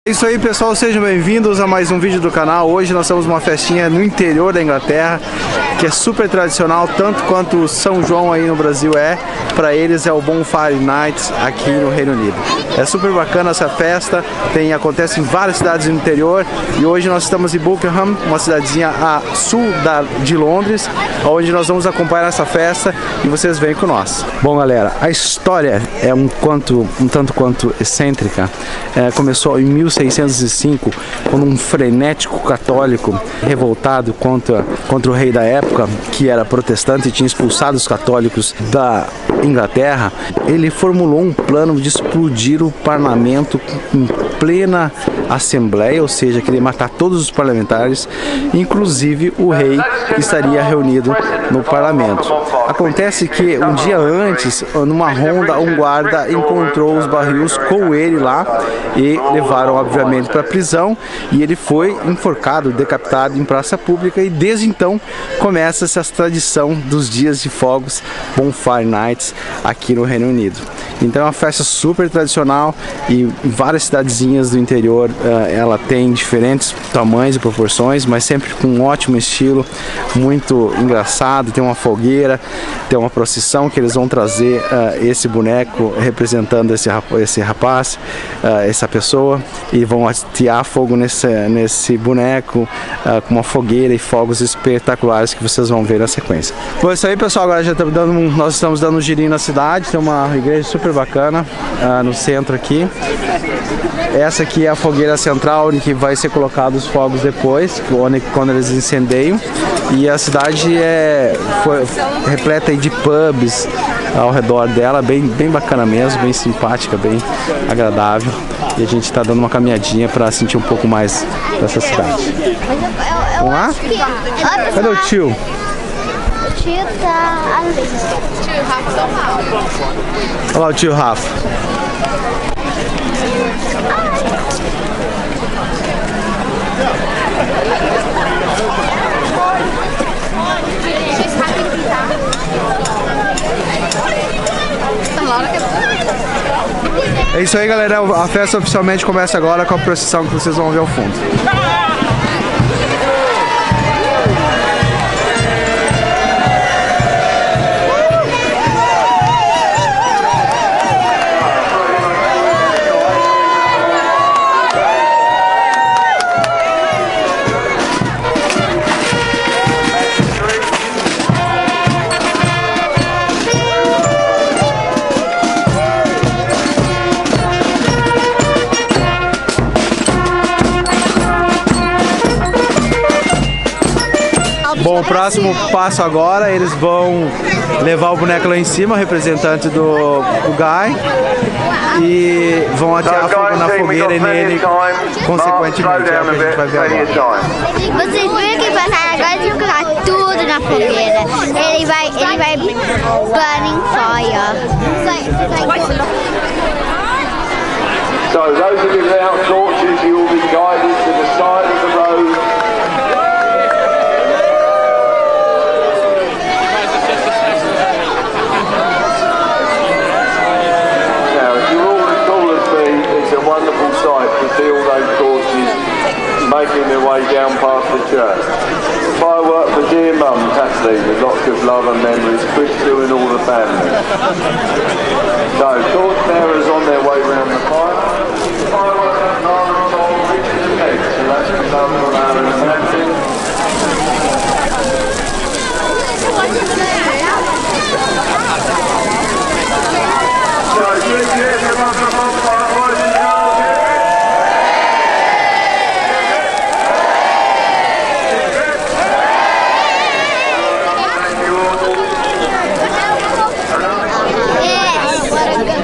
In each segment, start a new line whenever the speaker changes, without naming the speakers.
É isso aí, pessoal, sejam bem-vindos a mais um vídeo do canal. Hoje nós temos uma festinha no interior da Inglaterra, que é super tradicional, tanto quanto o São João aí no Brasil é. Para eles é o Bonfire Night aqui no Reino Unido. É super bacana essa festa, acontece em várias cidades do interior, e hoje nós estamos em Buckingham, uma cidadezinha a sul de Londres, onde nós vamos acompanhar essa festa e vocês vêm com nós. Bom, galera, a história é um tanto quanto excêntrica. Começou em 1605, quando um frenético católico revoltado contra o rei da época, que era protestante e tinha expulsado os católicos da Inglaterra, ele formulou um plano de explodir o parlamento em plena assembleia, ou seja, queria matar todos os parlamentares, inclusive o rei que estaria reunido no parlamento. Acontece que um dia antes, numa ronda, um guarda encontrou os barris com ele lá e levaram obviamente para a prisão, e ele foi enforcado, decapitado em praça pública, e desde então começa essa tradição dos dias de fogos, Bonfire Nights, aqui no Reino Unido. Então é uma festa super tradicional, e em várias cidadezinhas do interior ela tem diferentes tamanhos e proporções, mas sempre com um ótimo estilo, muito engraçado. Tem uma fogueira, tem uma procissão que eles vão trazer esse boneco representando esse rapaz, essa pessoa, e vão atear fogo nesse boneco com uma fogueira e fogos espetaculares que vocês vão ver na sequência. Bom, é isso aí, pessoal. Agora nós estamos dando um girinho na cidade. Tem uma igreja super bacana no centro aqui. Essa aqui é a fogueira central, em que vai ser colocado os fogos depois, quando eles incendeiam. E a cidade foi repleta de pubs ao redor dela, bem bacana mesmo, bem simpática, bem agradável. E a gente está dando uma caminhadinha para sentir um pouco mais dessa cidade. Vamos lá? Cadê o tio?
O tio tá ali. O tio Rafa tá mal.
Olha lá o tio Rafa. É isso aí, galera. A festa oficialmente começa agora com a procissão que vocês vão ver ao fundo. Bom, o próximo passo agora, eles vão levar o boneco lá em cima, representante do Guy, e vão atear fogo na fogueira e nele, consequentemente. É o que a gente vai ver agora.
Vocês viram que passaram agora de colocar tudo na fogueira. Ele vai burning fire.
So those of you without torches, you will be guided to the side of the road. Making their way down past the church. Firework for dear mum, Kathleen, with lots of love and memories, Chris and all the family. So, torch bearers on their way round the fire. Firework at Nara on Richard's head, so that's the love of Aaron and Matthew. So, thank you everyone for bonfire.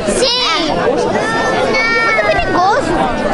Sim! Muito perigoso!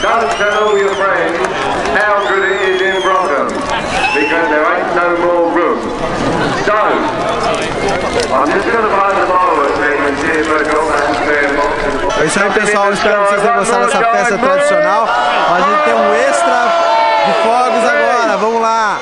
Don't tell all your friends how good it is in Brougham, because there ain't no more room. So, I'm just going to find the followers and see if I've got that spare box.
É isso aí, pessoal, espero que vocês tenham gostado dessa festa tradicional. A gente tem um extra de fogos agora, vamos lá!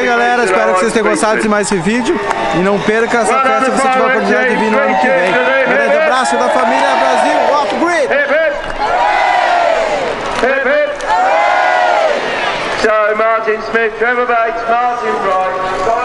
Galera, espero que vocês tenham gostado de mais esse vídeo e não perca essa festa se você tiver a oportunidade de vir no ano que vem. Grande abraço da família Brasil Off-Grid!
So Martin Smith, Trevor Bates, Martin Bright.